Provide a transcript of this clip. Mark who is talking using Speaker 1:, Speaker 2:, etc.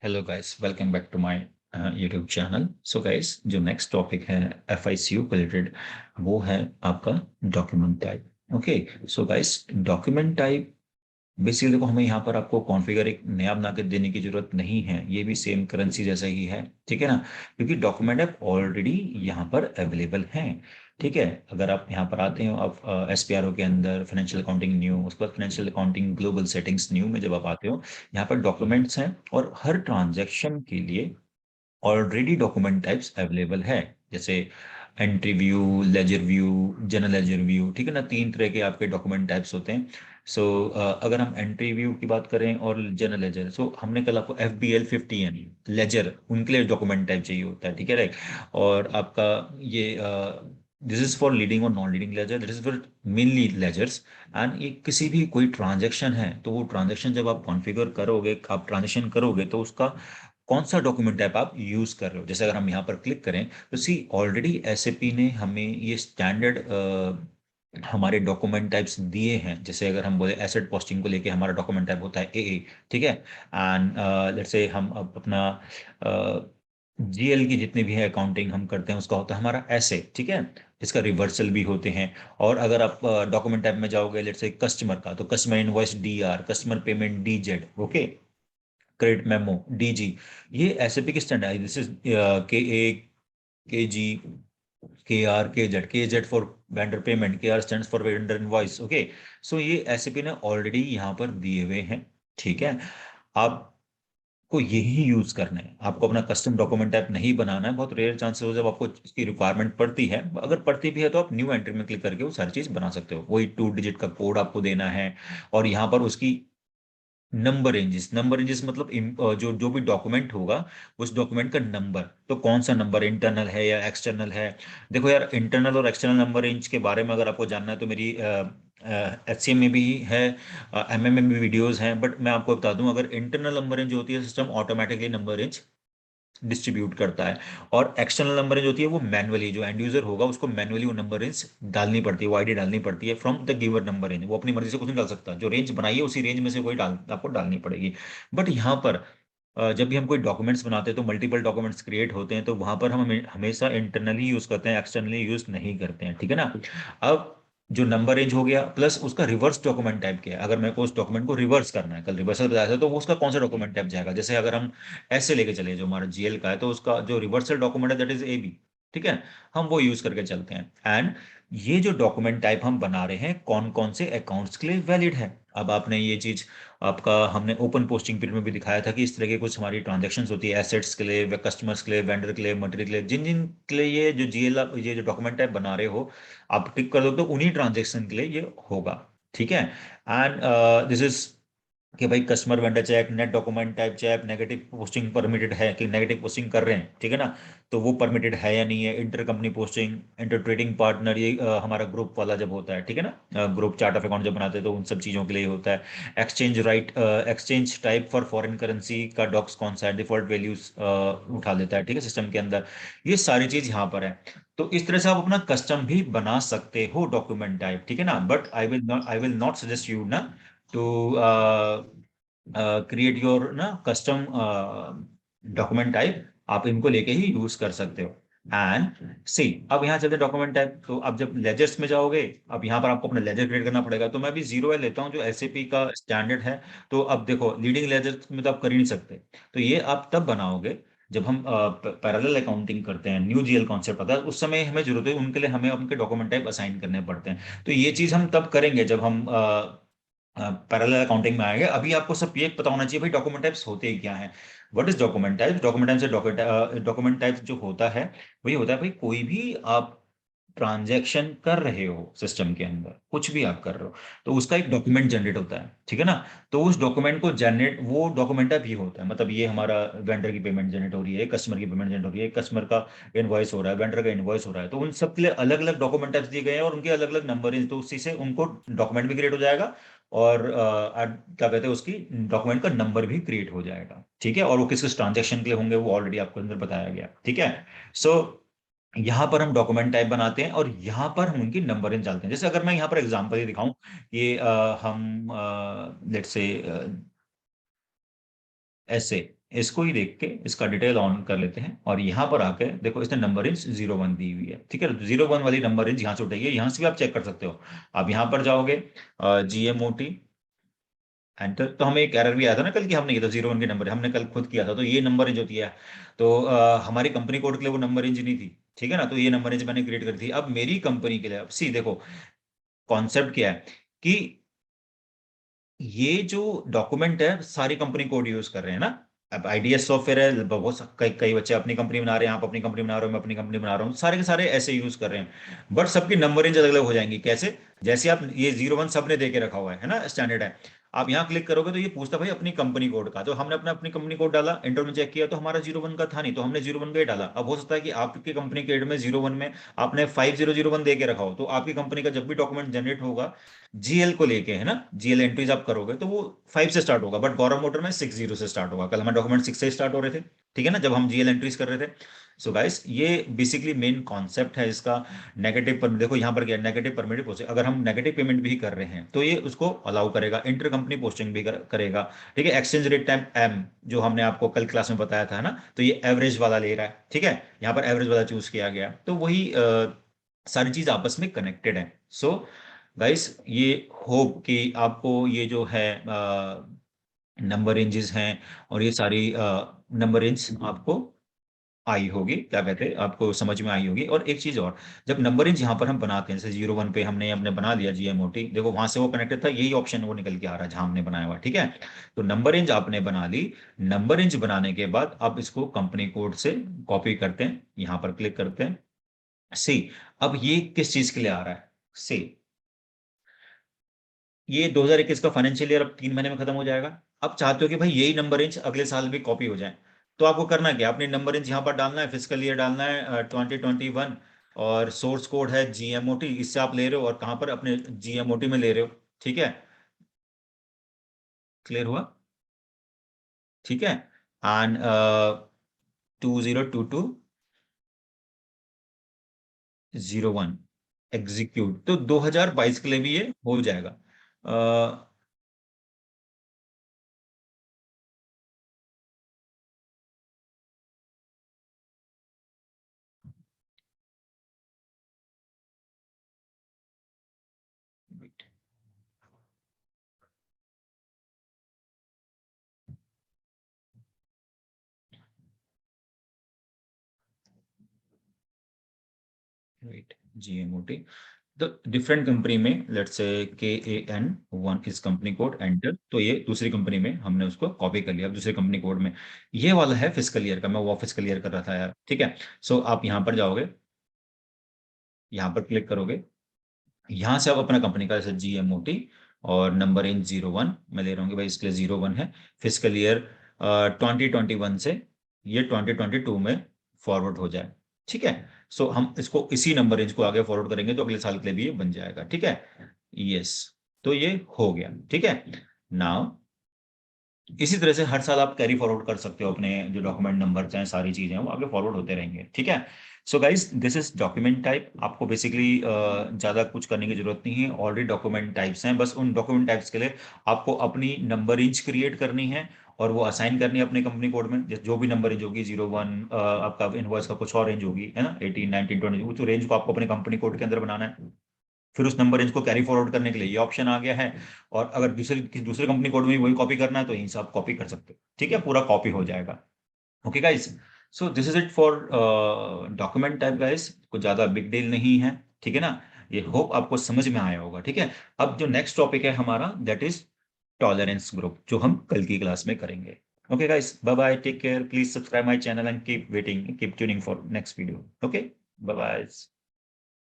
Speaker 1: Hello guys, welcome back to my YouTube channel. So guys, जो next topic है FICO related, वो है आपका document type. Okay. So guys, document type basically देखो, हमें यहाँ पर आपको कॉन्फ़िगर एक नया बना के देने की जरूरत नहीं है। ये भी सेम करेंसी जैसा ही है, ठीक है ना। क्योंकि डॉक्यूमेंट ऐप ऑलरेडी यहाँ पर अवेलेबल हैं। ठीक है। अगर आप यहाँ पर आते हो, आप एसपीआरओ के अंदर फाइनेंशियल अकाउंटिंग न्यू, उसके बाद financial accounting global settings new में जब आप आते हो, यहाँ पर डॉक्यूमेंट्स हैं और हर ट्रांजैक्शन के लिए ऑलरेडी डॉक्यूमेंट टाइप्स अवेलेबल है। जैसे entry view, ledger view, general ledger view, ठीक है ना। तीन तरह के आपके डॉक्यूमेंट टाइप्स होते हैं। सो अगर हम एंट्री व्यू की बात करें और जनरल लेजर, सो हमने कल आपको FBL 50N लेजर, उनके लिए डॉक्यूमेंट टाइप चाहिए होता है, ठीक है, राइट। और आपका ये दिस इज फॉर लीडिंग और non leading ledger, this is for mainly ledgers. And ये किसी भी कोई ट्रांजेक्शन है, तो वो ट्रांजेक्शन जब आप कॉन्फ़िगर करोगे, आप ट्रांजेक्शन करोगे, तो उसका कौन सा डॉक्यूमेंट टाइप आप यूज कर रहे हो। जैसे अगर हम यहाँ पर क्लिक करें, तो सी ऑलरेडी एसएपी ने हमें ये स्टैंडर्ड हमारे डॉक्यूमेंट टाइप्स दिए हैं। जैसे अगर हम बोले एसेट पोस्टिंग को लेके हमारा डॉक्यूमेंट टाइप होता है AA, ठीक है। एंड लेट्स से हम अब अपना जीएल की जितनी भी है अकाउंटिंग हम करते हैं, उसका होता है हमारा ऐसे, ठीक है। इसका रिवर्सल भी होते हैं। और अगर आप डॉक्यूमेंट टाइप में जाओगे, लेट्स से कस्टमर का, तो customer invoice DR, customer payment DZ, okay. Credit memo DG। ये एसएपी की स्टैंडर्ड है। This is KA, KG, KR, KZ for vendor payment, KR stands for vendor invoice, okay. So ये SAP ने already यहाँ पर दिए हुए हैं, ठीक है। आपको यही यूज करना है, आपको अपना कस्टम डॉक्यूमेंट टाइप नहीं बनाना है। बहुत रेयर चांसेस हो जब आपको इसकी रिक्वायरमेंट पड़ती है। अगर पड़ती भी है तो आप न्यू एंट्री में क्लिक करके वो सारी चीज बना सकते हो। वही 2 डिजिट का कोड आपको देना है। और यहाँ पर उसकी नंबर रेंजेस मतलब जो जो भी डॉक्यूमेंट होगा, उस डॉक्यूमेंट का नंबर, तो कौन सा नंबर, इंटरनल है या एक्सटर्नल है। देखो यार, इंटरनल और एक्सटर्नल नंबर रेंज के बारे में अगर आपको जानना है, तो मेरी HCM में भी है, MM में भी वीडियोस हैं। बट मैं आपको बता दूं, अगर इंटरनल नंबर रेंज होती है, system automatically number range distribute करता है। और एक्सटर्नल नंबर रेंज होती है, वो मैनुअली, जो एंड यूजर होगा उसको मैनुअली वो नंबर रेंज डालनी पड़ती है, वो आईडी डालनी पड़ती है from the giver number range. वो अपनी मर्जी से कुछ नहीं डाल सकता, जो रेंज बनाई है उसी रेंज में से कोई डाल आपको डालनी पड़ेगी। बट यहाँ पर जब भी हम कोई डॉक्यूमेंट्स बनाते हैं, तो मल्टीपल डॉक्यूमेंट्स क्रिएट होते हैं, तो वहां पर हम हमेशा इंटरनली यूज करते हैं, एक्सटर्नली यूज नहीं करते हैं, ठीक है ना। अब जो नंबर रेंज हो गया, प्लस उसका रिवर्स डॉक्यूमेंट टाइप क्या है। अगर मेरे को उस डॉक्यूमेंट को रिवर्स करना है, कल रिवर्सल बताया था, तो वो उसका कौन सा डॉक्यूमेंट टाइप जाएगा। जैसे अगर हम ऐसे लेके चले, जो हमारा GL का है, तो उसका जो रिवर्सल डॉक्यूमेंट है दैट इज AB, ठीक है। हम वो यूज करके चलते हैं। एंड ये जो डॉक्यूमेंट टाइप हम बना रहे हैं, कौन कौन से अकाउंट्स के लिए वैलिड है। अब आपने ये चीज, आपका हमने ओपन पोस्टिंग पीरियड में भी दिखाया था कि इस तरह की कुछ हमारी ट्रांजेक्शंस होती है, एसेट्स के लिए, कस्टमर्स के लिए, वेंडर के लिए, मटेरियल के लिए, जिन जिन के लिए ये जो GL, ये जो डॉक्यूमेंट टाइप बना रहे हो, आप टिक कर दो, तो उन्हीं ट्रांजेक्शन के लिए ये होगा, ठीक है। एंड दिस इज कि भाई customer vendor check, net document type check, negative posting permitted है कि नेगेटिव पोस्टिंग कर रहे हैं, ठीक है ना। तो वो परमिटेड है या नहीं है। Inter company posting, inter trading partner, ये हमारा ग्रुप वाला जब होता है, ठीक है ना, ग्रुप चार्ट ऑफ अकाउंट जब बनाते हैं, तो उन सब चीज़ों के लिए होता है। Exchange right, exchange type for foreign currency का डॉक्स कौन सा है, डिफॉल्ट वैल्यूज उठा लेता है, ठीक है, सिस्टम के अंदर। ये सारी चीज यहाँ पर है। तो इस तरह से आप अपना कस्टम भी बना सकते हो डॉक्यूमेंट टाइप, ठीक है ना। But I will not suggest you ना टू क्रिएट योर ना कस्टम डॉक्यूमेंट टाइप। आप इनको लेके ही यूज कर सकते हो। एंड सी, अब यहाँ चलते डॉक्यूमेंट टाइप। तो अब जब लेजर्स में जाओगे, अब यहाँ पर आपको अपना लेजर क्रिएट करना पड़ेगा। तो मैं भी 0 लेता हूँ, जो SAP का स्टैंडर्ड है। तो अब देखो, लीडिंग लेजर में तो आप कर ही नहीं सकते। तो ये आप तब बनाओगे जब हम पैरेलल अकाउंटिंग करते हैं, न्यू GL कॉन्सेप्ट आता है, उस समय हमें जरूरत है, उनके लिए हमें उनके डॉक्यूमेंट टाइप असाइन करने पड़ते हैं। तो ये चीज हम तब करेंगे जब हम पैरेलल अकाउंटिंग में आएंगे। अभी आपको सब ये पता होना चाहिए भाई डॉक्यूमेंट टाइप्स होते ही क्या हैं। What is document type. Document type से डॉक्यूमेंट टाइप जो होता है, वही होता है भाई, कोई भी आप ट्रांजैक्शन कर रहे हो सिस्टम के अंदर, कुछ भी आप कर रहे हो, तो उसका एक डॉक्यूमेंट जनरेट होता है, ठीक है ना। तो उस डॉक्यूमेंट को जनरेट, वो डॉक्यूमेंट टाइप ये होता है, मतलब ये हमारा वेंडर की पेमेंट जनरेट हो रही है, कस्टमर की पेमेंट जनरेट हो रही है, कस्टमर का इनवॉइस हो रहा है, वेंडर का इनवॉइस हो रहा है, तो उन सब के लिए अलग अलग डॉक्यूमेंट टाइप्स दिए गए हैं और उनके अलग अलग नंबर हैं। तो उसी से उनको डॉक्यूमेंट भी क्रिएट हो जाएगा, और क्या कहते हैं, उसकी डॉक्यूमेंट का नंबर भी क्रिएट हो जाएगा, ठीक है। और वो किस किस ट्रांजेक्शन के लिए होंगे, वो ऑलरेडी आपको अंदर बताया गया, ठीक है। सो यहाँ पर हम डॉक्यूमेंट टाइप बनाते हैं और यहाँ पर हम उनकी नंबरिंग डालते हैं। जैसे अगर मैं यहाँ पर एग्जांपल ही दिखाऊं, ये हम लेट्स से ऐसे, इसको ही देख के इसका डिटेल ऑन कर लेते हैं और यहाँ पर आके देखो इसने नंबर रेंज 01 दी हुई है, ठीक है। 01 वाली नंबर रेंज यहाँ से उठाइए, यहाँ से भी आप चेक कर सकते हो। आप यहाँ पर जाओगे, GMOT एंटर, तो हमें एक एरर भी आया था ना कल की, हमने ये तो 01 के नंबर हमने कल खुद किया था, तो ये नंबर रेंज होती है। तो हमारी कंपनी कोड के लिए वो नंबर रेंज नहीं थी, ठीक है ना, तो ये नंबर रेंज मैंने क्रिएट कर दी। अब मेरी कंपनी के लिए अब सी देखो कॉन्सेप्ट क्या है कि ये जो डॉक्यूमेंट है सारी कंपनी कोड यूज कर रहे हैं ना। अब आईडीएस सॉफ्टवेयर है, बहुत कई कई बच्चे अपनी कंपनी बना रहे हैं, आप अपनी कंपनी बना रहे हो, मैं अपनी कंपनी बना रहा हूँ, सारे के सारे ऐसे यूज कर रहे हैं। बट सबकी नंबर रेंज अलग अलग हो जाएंगी, कैसे? जैसे आप ये 01 सबने दे के रखा हुआ है ना, स्टैंडर्ड है। आप यहाँ क्लिक करोगे तो ये पूछता भाई अपनी कंपनी कोड का, तो हमने अपना अपनी कंपनी कोड डाला, इंटर में चेक किया तो हमारा 01 का था नहीं, तो हमने 01 का ही डाला। अब हो सकता है कि आपकी कंपनी कोड में 01 में आपने 5001 दे के रखा हो, तो आपकी कंपनी का जब भी डॉक्यूमेंट जनरेट होगा जीएल को लेके, है ना, जीएल एंट्रीज आप करोगे तो वो 5 से स्टार्ट होगा, बट गौरव मोटर में 60 से स्टार्ट होगा। कल हमारे डॉक्यूमेंट 6 से स्टार्ट हो रहे थे, ठीक है ना, जब हम जीएल एंट्रीज कर रहे थे। सो गाइस ये बेसिकली मेन कॉन्सेप्ट है इसका। नेगेटिव पर देखो यहाँ पर क्या, नेगेटिव परमिटिव पोस्टिंग, अगर हम नेगेटिव पेमेंट भी कर रहे हैं तो ये उसको अलाउ करेगा, इंटर कंपनी पोस्टिंग भी करेगा, ठीक है। एक्सचेंज रेट टाइम एम जो हमने आपको कल क्लास में बताया था ना, तो ये एवरेज वाला ले रहा है, ठीक है, यहाँ पर एवरेज वाला चूज किया गया, तो वही सारी चीज आपस में कनेक्टेड है। सो गाइस ये होप कि आपको ये जो है नंबर रेंजेस हैं और ये सारी नंबर रेंज आपको आई होगी, क्या कहते हैं, आपको समझ में आई होगी। और एक चीज और, जब नंबर रेंज यहाँ पर हम बनाते हैं, जैसे 01 पे हमने हमने बना लिया GMOT, देखो वहां से वो कनेक्टेड था, यही ऑप्शन वो निकल के आ रहा है जहां हमने बनाया हुआ, ठीक है। तो नंबर रेंज आपने बना ली, नंबर रेंज बनाने के बाद आप इसको कंपनी कोड से कॉपी करते हैं, यहाँ पर क्लिक करते हैं। सी, अब ये किस चीज के लिए आ रहा है? सी, ये 2021 का फाइनेंशियल ईयर अब 3 महीने में खत्म हो जाएगा। अब चाहते हो कि भाई यही नंबर रेंज अगले साल भी कॉपी हो जाए, तो आपको करना क्या, अपने नंबर रेंज यहाँ पर डालना है, फिजिकल ईयर डालना है 2021, और सोर्स कोड है GMOT, इससे आप ले रहे हो, और कहाँ पर अपने GMOT में ले रहे हो, ठीक है। क्लियर हुआ? ठीक है। एंड 2022-01 एग्जीक्यूट, तो 2022 के लिए भी ये हो जाएगा। राइट, GMOT, तो डिफरेंट कंपनी में लेट्स से KAN1 इस कंपनी कोड एंटर, तो ये दूसरी कंपनी में हमने उसको कॉपी कर लिया। अब दूसरी कंपनी कोड में ये वाला है फिजिकल ईयर का, मैं वो फिजिकल ईयर कर रहा था यार, ठीक है। सो आप यहाँ पर जाओगे, यहाँ पर क्लिक करोगे, यहाँ से आप अपना कंपनी का जैसे GMOT और नंबर इन 01 मैं ले रहा हूँ कि भाई इसके लिए 01 है, फिजिकल ईयर 2021 से ये 2022 में फॉरवर्ड हो जाए, ठीक है। सो हम इसको इसी नंबर रेंज को आगे फॉरवर्ड करेंगे तो अगले साल के लिए भी ये बन जाएगा, ठीक है। यस, तो ये हो गया, ठीक है। नाउ इसी तरह से हर साल आप कैरी फॉरवर्ड कर सकते हो, अपने जो डॉक्यूमेंट नंबर चाहे सारी चीजें हैं वो आगे फॉरवर्ड होते रहेंगे, ठीक है। So guys this is document type, आपको बेसिकली ज्यादा कुछ करने की जरूरत नहीं है, ऑलरेडी डॉक्यूमेंट टाइप्स हैं, बस उन डॉक्यूमेंट टाइप्स के लिए आपको अपनी नंबर रेंज क्रिएट करनी है और वो असाइन करनी है अपने कंपनी कोड में, जो भी नंबर रेंज होगी 01, आपका इनवॉइस का कुछ और रेंज होगी, है ना, 18 19 20, वो रेंज को आपको अपने कंपनी कोड के अंदर बनाना है। फिर उस नंबर रेंज को कैरी फॉरवर्ड करने के लिए ये ऑप्शन आ गया है, और अगर दूसरे कंपनी कोड में भी वही कॉपी करना है तो यहीं से आप कॉपी कर सकते हो, ठीक है, पूरा कॉपी हो जाएगा। Okay guys, so this is it for document type guys, कुछ ज्यादा बिग डील नहीं है, ठीक है ना। ये होप आपको समझ में आया होगा, ठीक है। अब जो नेक्स्ट टॉपिक है हमारा दैट इज टॉलरेंस ग्रुप, जो हम कल की क्लास में करेंगे। Okay guys, bye bye, take care, please subscribe my channel and keep waiting, keep tuning for next video. Okay, bye bye.